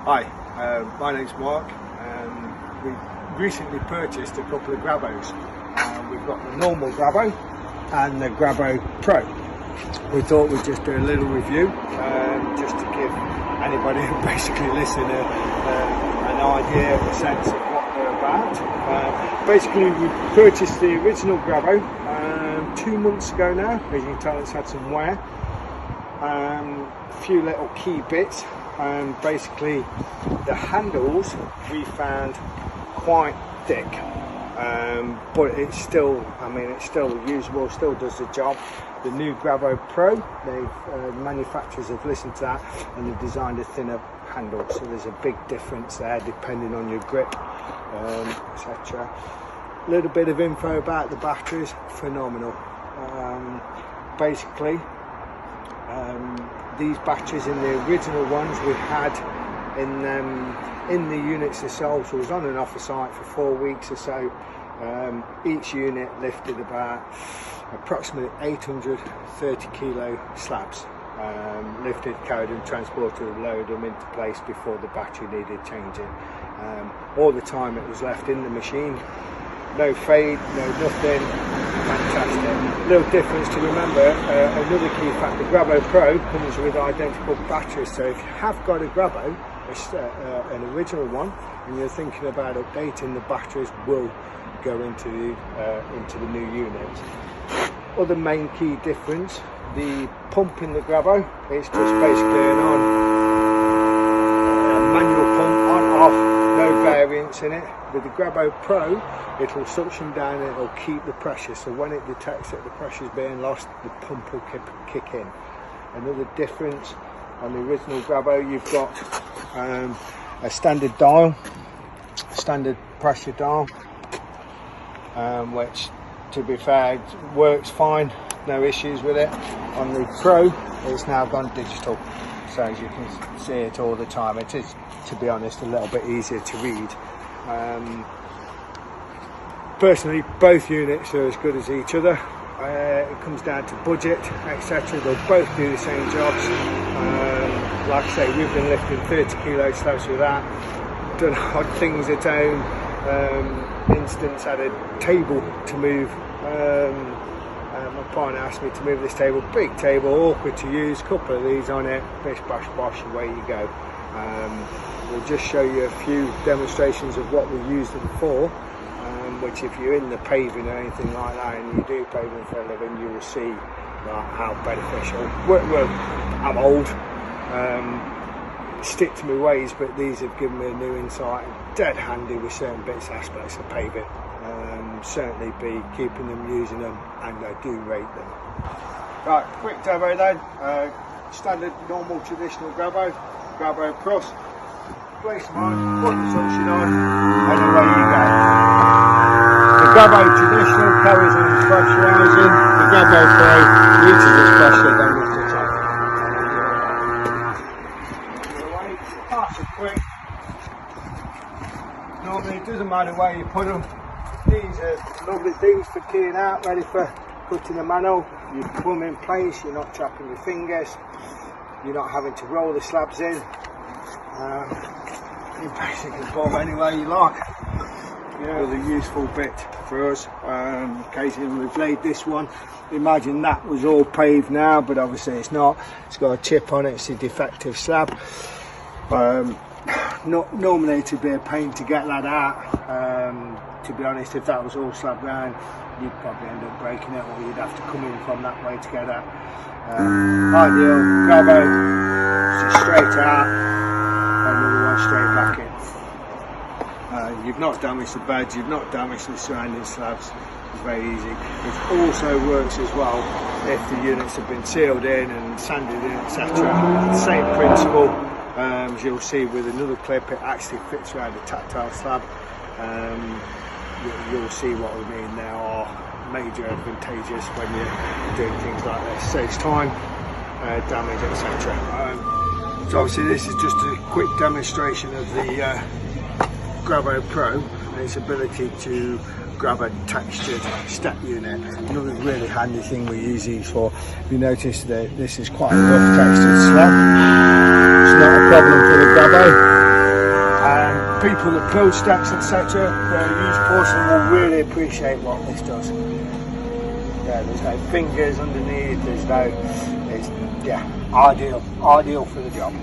Hi, my name's Mark. We recently purchased a couple of Grabos. We've got the normal Grabo and the Grabo Pro. We thought we'd just do a little review just to give anybody who basically listen an idea, a sense of what they're about. Basically, we purchased the original Grabo 2 months ago now. As you can tell, it's had some wear. A few little key bits. Basically the handles we found quite thick, but it's still, it's still usable, still does the job. The new Grabo Pro, manufacturers have listened to that and they've designed a thinner handle, so there's a big difference there depending on your grip, etc. A little bit of info about the batteries, phenomenal. Basically these batteries in the original ones we had in the units themselves, so it was on and off the site for 4 weeks or so. Each unit lifted about approximately 830 kilo slabs, lifted, carried and transported and loaded them into place before the battery needed changing. All the time it was left in the machine, no fade, no nothing. Fantastic. Little difference to remember, another key fact, the Grabo Pro comes with identical batteries, so if you have got a Grabo, an original one, and you're thinking about updating, the batteries will go into the new unit. Other main key difference, the pump in the Grabo is just basically a manual pump, on, off, no variance in it. With the Grabo Pro, it'll suction down and it'll keep the pressure, so when it detects that the pressure is being lost, the pump will kick in. Another difference, on the original Grabo you've got a standard dial, standard pressure dial, which to be fair works fine, no issues with it. On the Pro it's now gone digital, so as you can see it all the time. It is, to be honest, a little bit easier to read. Personally, both units are as good as each other. It comes down to budget, etc. They'll both do the same jobs. Like I say, we've been lifting 30 kilo slabs with that, done odd things at home. Instance, had a table to move. My partner asked me to move this table, big table, awkward to use, couple of these on it, bish bash bosh, away you go. We'll just show you a few demonstrations of what we use them for, which if you're in the paving or anything like that and you do paving for a living, you will see how beneficial. Well, I'm old, stick to my ways, but these have given me a new insight, dead handy with certain bits, aspects of paving. Certainly be keeping them, using them, and I do rate them. Right, quick demo then. Standard, normal, traditional Grabo Cross. Place them on, put the suction on, and away you go. The Grabo traditional carries on pressurising, the Grabo Pro reaches its pressure, then lifts it up. Away, fast and quick. Normally it doesn't matter where you put them. These are lovely things for keying out, ready for cutting the manhole. You put them in place, you're not trapping your fingers, you're not having to roll the slabs in. You basically put them any way you like. Another useful bit for us. Occasionally we've laid this one. Imagine that was all paved now, but obviously it's not. It's got a chip on it, it's a defective slab. Normally it'd be a pain to get that out. To be honest, if that was all slab round, you'd probably end up breaking it, or you'd have to come in from that way to get out. Ideal, Grabo, just straight out, another one straight back in. You've not damaged the beds, you've not damaged the surrounding slabs. It's very easy. It also works as well if the units have been sealed in and sanded in, etc. Same principle, as you'll see with another clip, it actually fits around a tactile slab. You'll see what we mean. There are major advantages when you're doing things like this. Saves time, damage, etc. So obviously this is just a quick demonstration of the Grabo Pro and its ability to grab a textured step unit. Another really handy thing we use these for. You notice that this is quite a rough textured slab. It's not a problem for the Grabo. people that build stacks, etc., the used porcelain will really appreciate what this does. Yeah, there's no fingers underneath, there's no, it's, yeah, ideal for the job.